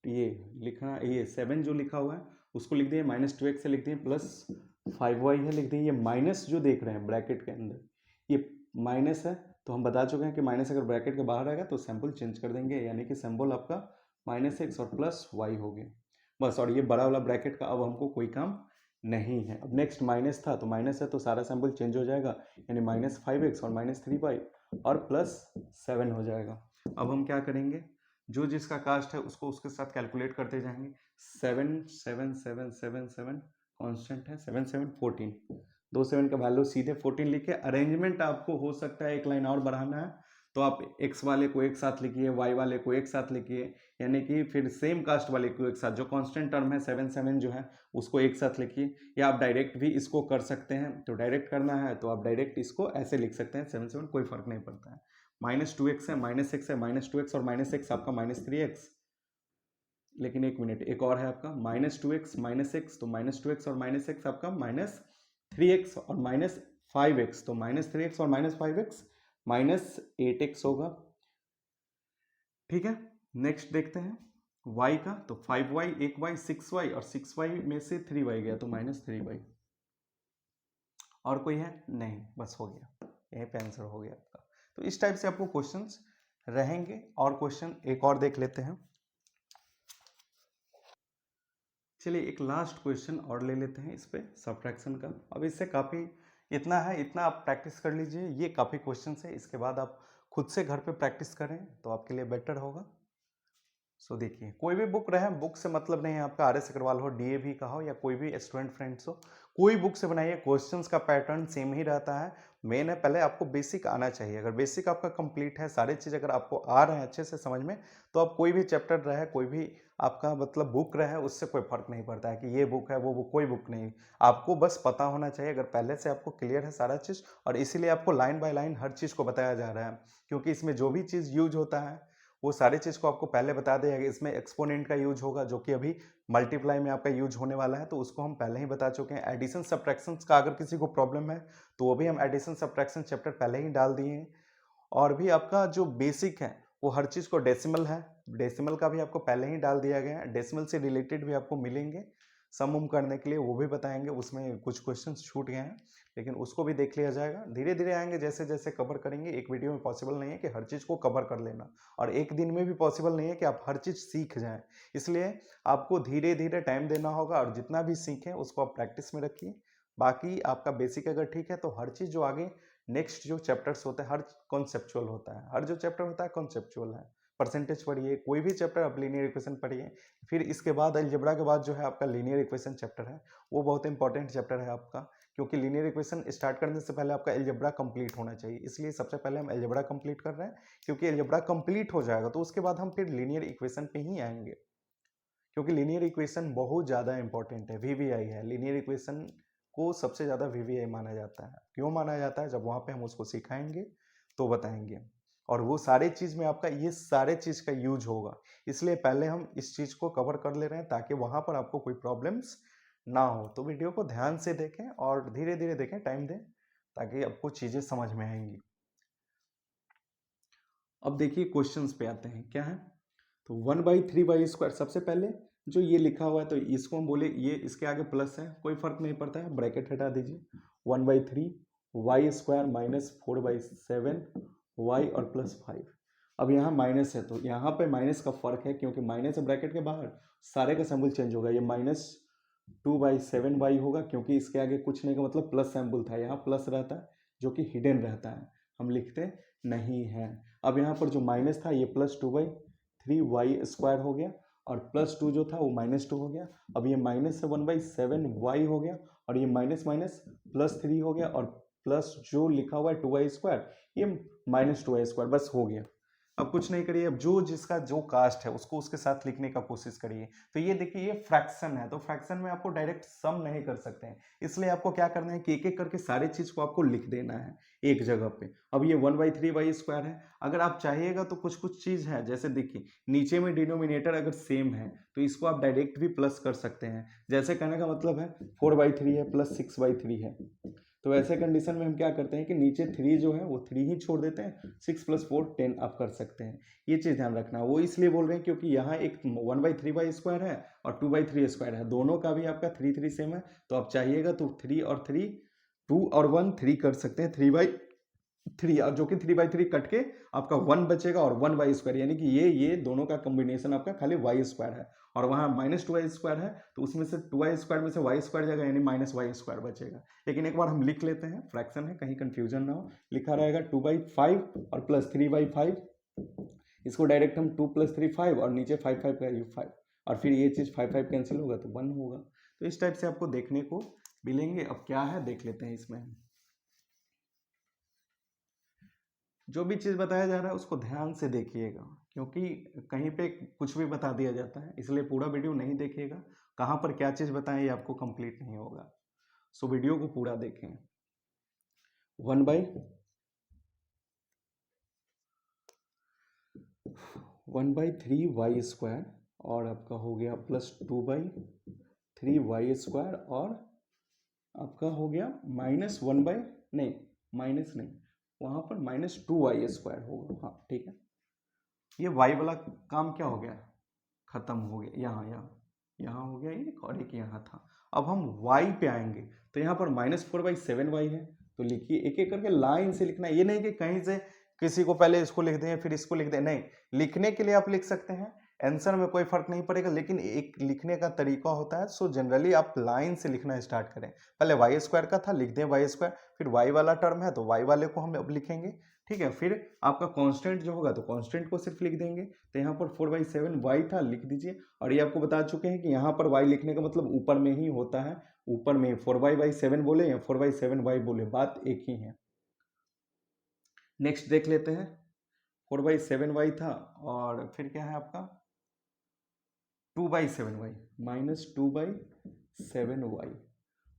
Speaker 1: ये लिखना, ये 7 जो लिखा हुआ है उसको लिख दिए -2x से लिख दिए, प्लस 5y है लिख दिए। ये माइनस जो देख रहे हैं ब्रैकेट के अंदर, ये माइनस है, तो हम बता चुके हैं कि माइनस अगर ब्रैकेट के बाहर आएगा तो सिंबल चेंज कर देंगे, यानी कि सिंबल आपका -x और +y हो गया बस। और ये बड़ा वाला ब्रैकेट का अब हमको कोई काम नहीं है। अब नेक्स्ट माइनस था, तो माइनस है तो सारा सिंबल चेंज हो जाएगा, यानी -5x और -3y और +7 हो जाएगा। अब हम क्या करेंगे, जो जिसका कास्ट है उसको उसके साथ कैलकुलेट करते जाएंगे। 7 7 7 7 7 कांस्टेंट है, 7 7 14, 2 7 का वैल्यू सीधे 14 लिखे। अरेंजमेंट आपको हो सकता है एक लाइन और बढ़ाना है, तो आप x वाले को एक साथ लिखिए, y वाले को एक साथ लिखिए, यानी कि फिर सेम कास्ट वाले को एक साथ, जो कांस्टेंट टर्म है 7 7 जो है उसको एक साथ लिखिए, या आप डायरेक्ट भी इसको कर सकते हैं। तो डायरेक्ट करना है तो आप डायरेक्ट इसको ऐसे लिख सकते हैं, 7 7 कोई फर्क नहीं पड़ता है। -2x है, -x है, -2x और -x आपका -3x। लेकिन एक मिनट, एक और है आपका -2x -x, तो -2x और -x आपका -3x और -5x, तो -3x और -5x -8x होगा। ठीक है, नेक्स्ट देखते हैं y का, तो 5y, 1y, 6y और 6y में से 3y गया, तो -3y। और कोई है नहीं, बस हो गया, यहीं पे आंसर हो गया आपका। तो इस टाइप से आपको क्वेश्चंस रहेंगे, और क्वेश्चन एक और देख लेते हैं। चलिए, एक लास्ट क्वेश्चन और ले लेते हैं इस पे सब्ट्रैक्शन का। अब इससे काफ़ी, इतना है, इतना आप प्रैक्टिस कर लीजिए, ये काफ़ी क्वेश्चन है, इसके बाद आप खुद से घर पे प्रैक्टिस करें तो आपके लिए बेटर होगा। सो देखिए, कोई भी बुक रहे, बुक से मतलब नहीं है आपका RS अग्रवाल हो, DAV का हो, या कोई भी स्टूडेंट फ्रेंड्स हो, कोई बुक से बनाइए, क्वेश्चंस का पैटर्न सेम ही रहता है। मेन है पहले आपको बेसिक आना चाहिए। अगर बेसिक आपका कंप्लीट है, सारी चीज़ अगर आपको आ रहे हैं अच्छे से समझ में, तो आप कोई भी चैप्टर रहे, कोई भी आपका मतलब बुक रहे, उससे कोई फर्क नहीं पड़ता है कि ये बुक है वो बुक, कोई बुक नहीं, आपको बस पता होना चाहिए। अगर पहले से आपको क्लियर है सारा चीज़, और इसीलिए आपको लाइन बाय लाइन हर चीज़ को बताया जा रहा है, क्योंकि इसमें जो भी चीज़ यूज होता है वो सारी चीज़ को आपको पहले बता दिया गया। इसमें एक्सपोनेंट का यूज होगा, जो कि अभी मल्टीप्लाई में आपका यूज होने वाला है, तो उसको हम पहले ही बता चुके हैं। एडिशन सब्ट्रैक्शन का अगर किसी को प्रॉब्लम है तो वो भी हम एडिशन सब्ट्रैक्शन चैप्टर पहले ही डाल दिए हैं। और भी आपका जो बेसिक है वो हर चीज़ को, डेसिमल है, डेसिमल का भी आपको पहले ही डाल दिया गया है। डेसिमल से रिलेटेड भी आपको मिलेंगे सम उम करने के लिए, वो भी बताएंगे। उसमें कुछ क्वेश्चन छूट गए हैं, लेकिन उसको भी देख लिया जाएगा, धीरे धीरे आएंगे, जैसे जैसे कवर करेंगे। एक वीडियो में पॉसिबल नहीं है कि हर चीज़ को कवर कर लेना, और एक दिन में भी पॉसिबल नहीं है कि आप हर चीज़ सीख जाएं। इसलिए आपको धीरे धीरे टाइम देना होगा, और जितना भी सीखें उसको आप प्रैक्टिस में रखिए। बाकी आपका बेसिक अगर ठीक है तो हर चीज़ जो आगे नेक्स्ट जो चैप्टर्स होते हैं, हर कॉन्सेप्चुअल होता है, हर जो चैप्टर होता है कॉन्सेप्चुअल है। परसेंटेज पढ़िए, कोई भी चैप्टर आप लीनियर इक्वेशन पढ़िए, फिर इसके बाद अलजेब्रा के बाद जो है आपका लीनियर इक्वेशन चैप्टर है, वो बहुत इंपॉर्टेंट चैप्टर है आपका, क्योंकि लीनियर इक्वेशन स्टार्ट करने से पहले आपका अलजेब्रा कंप्लीट होना चाहिए। इसलिए सबसे पहले हम अलजेब्रा कंप्लीट कर रहे हैं, क्योंकि अलजेब्रा कंप्लीट हो जाएगा तो उसके बाद हम फिर लीनियर इक्वेशन पे ही आएंगे, क्योंकि लीनियर इक्वेशन बहुत ज़्यादा इंपॉर्टेंट है, VVI है। लीनियर इक्वेशन को सबसे ज़्यादा VVI माना जाता है। क्यों माना जाता है, जब वहाँ पे हम उसको सिखाएंगे तो बताएंगे, और वो सारे चीज़ में आपका ये सारे चीज़ का यूज होगा। इसलिए पहले हम इस चीज़ को कवर कर ले रहे हैं, ताकि वहाँ पर आपको कोई प्रॉब्लम्स ना हो। तो वीडियो को ध्यान से देखें और धीरे धीरे देखें, टाइम दें, ताकि आपको चीज़ें समझ में आएंगी। अब देखिए क्वेश्चंस पे आते हैं, क्या है, तो 1/3y²। सबसे पहले जो ये लिखा हुआ है, तो इसको हम बोले, ये इसके आगे प्लस है, कोई फर्क नहीं पड़ता है, ब्रैकेट हटा दीजिए। 1/3 y² माइनस 4/7 y और +5। अब यहाँ माइनस है, तो यहाँ पे माइनस का फर्क है, क्योंकि माइनस है ब्रैकेट के बाहर, सारे का सिंबल चेंज होगा। ये 2/7y होगा, क्योंकि इसके आगे कुछ नहीं का मतलब प्लस सैम्पल था, यहाँ प्लस रहता है जो कि हिडन रहता है, हम लिखते नहीं हैं। अब यहाँ पर जो माइनस था ये +2/3y² हो गया, और +2 जो था वो -2 हो गया। अब ये माइनस से 1/7y हो गया, और ये माइनस माइनस +3 हो गया, और प्लस जो लिखा हुआ है 2y², ये -2y², बस हो गया। अब कुछ नहीं करिए, अब जो जिसका जो कास्ट है उसको उसके साथ लिखने का कोशिश करिए। तो ये देखिए ये फ्रैक्शन है, तो फ्रैक्शन में आपको डायरेक्ट सम नहीं कर सकते हैं, इसलिए आपको क्या करना है कि एक एक करके सारी चीज को आपको लिख देना है एक जगह पे। अब ये 1/3y² है, अगर आप चाहिएगा तो कुछ कुछ चीज है, जैसे देखिए नीचे में डिनोमिनेटर अगर सेम है तो इसको आप डायरेक्ट भी प्लस कर सकते हैं। जैसे कहने का मतलब है 4/3 है प्लस 6/3 है, तो ऐसे कंडीशन में हम क्या करते हैं कि नीचे 3 जो है वो 3 ही छोड़ देते हैं, 6 + 4 10 आप कर सकते हैं। ये चीज़ ध्यान रखना, वो इसलिए बोल रहे हैं क्योंकि यहाँ एक 1/3y² है और 2/3 है, दोनों का भी आपका 3 3 सेम है, तो आप चाहिएगा तो 3 और 3, 2 और 1 3 कर सकते हैं, 3/3, और जो कि 3/3 कट के आपका 1 बचेगा और 1y², यानी कि ये दोनों का कॉम्बिनेशन आपका खाली y² है, और वहाँ -2y² है, तो उसमें से 2y² में से y² जाएगा, यानी -y² बचेगा। लेकिन एक बार हम लिख लेते हैं, फ्रैक्शन है कहीं कंफ्यूजन ना हो, लिखा रहेगा 2/5 और +3/5, इसको डायरेक्ट हम 2 + 3 5, और नीचे 5 5 का ये 5, और फिर ये चीज़ 5 5 कैंसिल होगा तो 1 होगा। तो इस टाइप से आपको देखने को मिलेंगे। अब क्या है देख लेते हैं इसमें। जो भी चीज़ बताया जा रहा है उसको ध्यान से देखिएगा, क्योंकि कहीं पे कुछ भी बता दिया जाता है, इसलिए पूरा वीडियो नहीं देखिएगा, कहाँ पर क्या चीज़ बताएं ये आपको कंप्लीट नहीं होगा। सो वीडियो को पूरा देखें। 1/3y² और आपका हो गया +2/3y², और आपका हो गया -1 बाई, नहीं माइनस नहीं, वहाँ पर -2y² होगा। हाँ ठीक है, ये y वाला काम क्या हो गया, खत्म हो गया। यहाँ हो गया एक, और एक यहाँ था। अब हम y पे आएंगे, तो यहाँ पर -4/7y है, तो लिखिए एक एक करके लाइन से लिखना है, ये नहीं कि कहीं से किसी को पहले इसको लिख दें फिर इसको लिख दें, नहीं, लिखने के लिए आप लिख सकते हैं, आंसर में कोई फर्क नहीं पड़ेगा, लेकिन एक लिखने का तरीका होता है। सो जनरली आप लाइन से लिखना स्टार्ट करें, पहले y² का था, लिख दें y², फिर y वाला टर्म है तो y वाले को हम अब लिखेंगे, ठीक है। फिर आपका कांस्टेंट जो होगा तो कांस्टेंट को सिर्फ लिख देंगे, तो यहाँ पर 4/7y था, लिख दीजिए। और ये आपको बता चुके हैं कि यहाँ पर y लिखने का मतलब ऊपर में ही होता है, ऊपर में 4y/7 बोले या 4/7y बोले, बात एक ही है। नेक्स्ट देख लेते हैं, 4/7y था, और फिर क्या है आपका 2/7y, -2/7y,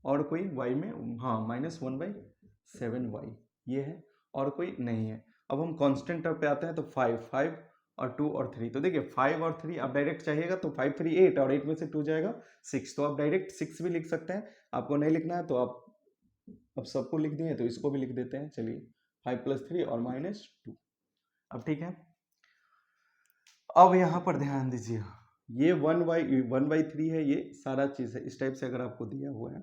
Speaker 1: और कोई y में, हाँ -1/7y ये है, और कोई नहीं है। अब हम कांस्टेंट टर्म पे आते हैं, तो 5 5 और 2 और 3, तो देखिए 5 और 3 आप डायरेक्ट चाहिएगा तो 5 3 8, और 8 में से 2 जाएगा 6, तो आप डायरेक्ट 6 भी लिख सकते हैं। आपको नहीं लिखना है तो आप अब सबको लिख दिए तो इसको भी लिख देते हैं, चलिए 5 + 3 और -2। अब ठीक है, अब यहाँ पर ध्यान दीजिए, ये 1/3 है, ये सारा चीज़ है। इस टाइप से अगर आपको दिया हुआ है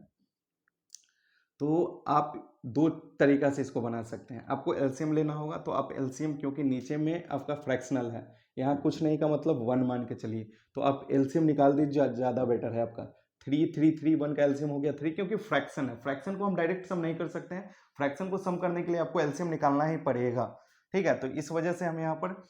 Speaker 1: तो आप दो तरीका से इसको बना सकते हैं। आपको एलसीएम लेना होगा, तो आप एलसीएम, क्योंकि नीचे में आपका फ्रैक्शनल है, यहाँ कुछ नहीं का मतलब 1 मान के चलिए, तो आप एलसीएम निकाल दीजिए, ज़्यादा बेटर है आपका। 3 3 3 1 का एलसीएम हो गया 3, क्योंकि फ्रैक्शन है, फ्रैक्शन को हम डायरेक्ट सम नहीं कर सकते हैं, फ्रैक्शन को सम करने के लिए आपको एलसीएम निकालना ही पड़ेगा, ठीक है। तो इस वजह से हम यहाँ पर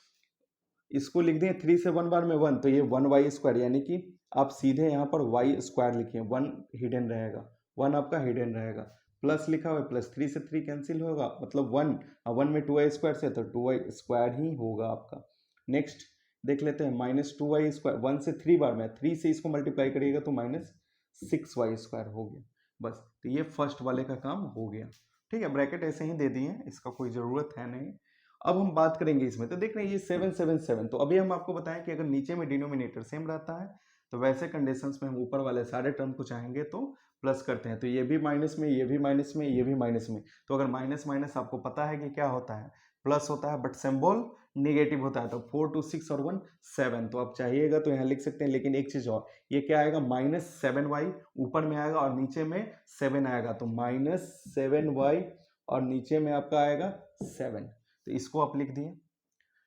Speaker 1: इसको लिख दें 3 से 1 बार में 1, तो ये 1y², यानी कि आप सीधे यहाँ पर y² लिखिए, 1 हिडन रहेगा, 1 आपका हिडन रहेगा, प्लस लिखा हुआ है, +3 से 3 कैंसिल होगा, मतलब 1, और 1 में 2y² से, तो 2y² ही होगा आपका। नेक्स्ट देख लेते हैं, -2y², 1 से 3 बार में, 3 से इसको मल्टीप्लाई करिएगा तो -6y² हो गया, बस। तो ये फर्स्ट वाले का काम हो गया, ठीक है। ब्रैकेट ऐसे ही दे दिए, इसका कोई ज़रूरत है नहीं। अब हम बात करेंगे इसमें, तो देख रहे हैं ये 7 7 7, तो अभी हम आपको बताएं कि अगर नीचे में डिनोमिनेटर सेम रहता है तो वैसे कंडीशंस में हम ऊपर वाले सारे टर्म को चाहेंगे तो प्लस करते हैं, तो ये भी माइनस में, ये भी माइनस में, ये भी माइनस में, तो अगर माइनस माइनस आपको पता है कि क्या होता है, प्लस होता है, बट सिंबल नेगेटिव होता है, तो 4 2 6 और 1 7, तो आप चाहिएगा तो यहाँ लिख सकते हैं। लेकिन एक चीज और, ये क्या आएगा, -7y ऊपर में आएगा और नीचे में 7 आएगा, तो -7y और नीचे में आपका आएगा 7, तो इसको आप लिख दिए,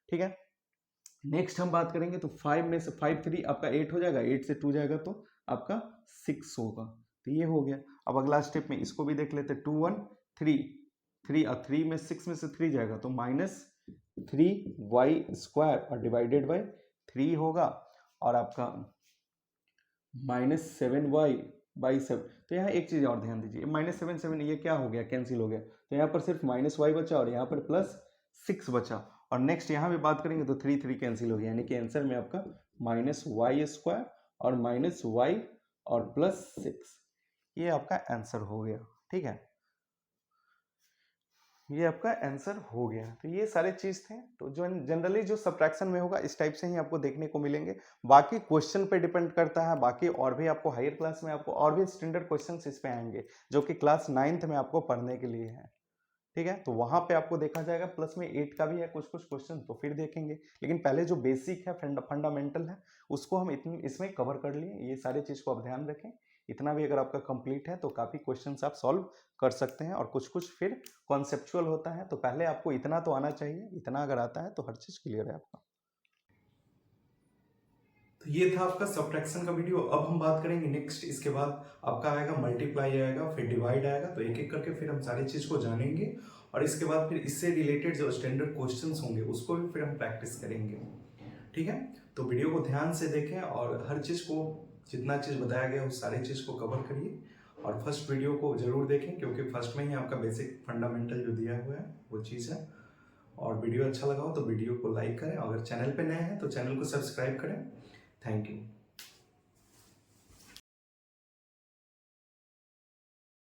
Speaker 1: ठीक है। नेक्स्ट हम बात करेंगे, तो 5 में से 5 3 आपका 8 हो जाएगा, 8 से 2 जाएगा तो आपका 6 होगा। तो ये हो गया। अब अगला स्टेप में इसको भी देख लेते, 2 1 3 3 और 3 में 6 में से 3 जाएगा तो -3y² और डिवाइडेड बाय 3 होगा, और आपका -7y/7। तो यहाँ एक चीज़ और ध्यान दीजिए, -7 ये क्या हो गया, कैंसिल हो गया, तो यहाँ पर सिर्फ -y बचा और यहाँ पर +6 बचा। और नेक्स्ट यहाँ भी बात करेंगे तो 3 3 कैंसिल हो गया, यानी कि आंसर में आपका -y² और -y और +6, ये आपका आंसर हो गया। ठीक है, ये आपका आंसर हो गया। तो ये सारे चीज थे, तो जो जनरली जो सब्ट्रैक्शन में होगा इस टाइप से ही आपको देखने को मिलेंगे। बाकी क्वेश्चन पे डिपेंड करता है, बाकी और भी आपको हायर क्लास में आपको और भी स्टैंडर्ड क्वेश्चंस इस पे आएंगे जो कि क्लास 9th में आपको पढ़ने के लिए है। ठीक है, तो वहां पे आपको देखा जाएगा, प्लस में 8 का भी है कुछ कुछ क्वेश्चन, तो फिर देखेंगे। लेकिन पहले जो बेसिक है, फंडामेंटल है, उसको हम इसमें कवर कर लिए। ये सारी चीज को आप ध्यान रखें, इतना भी अगर आपका कंप्लीट है तो काफी क्वेश्चंस आप सॉल्व कर सकते हैं। और कुछ कुछ फिर कॉन्सेप्चुअल होता है, तो पहले आपको इतना तो आना चाहिए, इतना अगर आता है तो हर चीज क्लियर है आपका। तो ये था आपका सब्ट्रैक्शन का वीडियो। अब हम बात करेंगे नेक्स्ट, इसके बाद आपका आएगा मल्टीप्लाई आएगा, फिर डिवाइड आएगा, तो एक एक करके फिर हम सारी चीज को जानेंगे। और इसके बाद फिर इससे रिलेटेड जो स्टैंडर्ड क्वेश्चंस होंगे उसको भी फिर हम प्रैक्टिस करेंगे। ठीक है, तो वीडियो को ध्यान से देखें और हर चीज को, जितना चीज बताया गया उस सारी चीज को कवर करिए। और फर्स्ट वीडियो को जरूर देखें, क्योंकि फर्स्ट में ही आपका बेसिक फंडामेंटल जो दिया हुआ है वो चीज़ है। और वीडियो अच्छा लगा हो तो वीडियो को लाइक करें, अगर चैनल पे नए हैं तो चैनल को सब्सक्राइब करें। Thank you.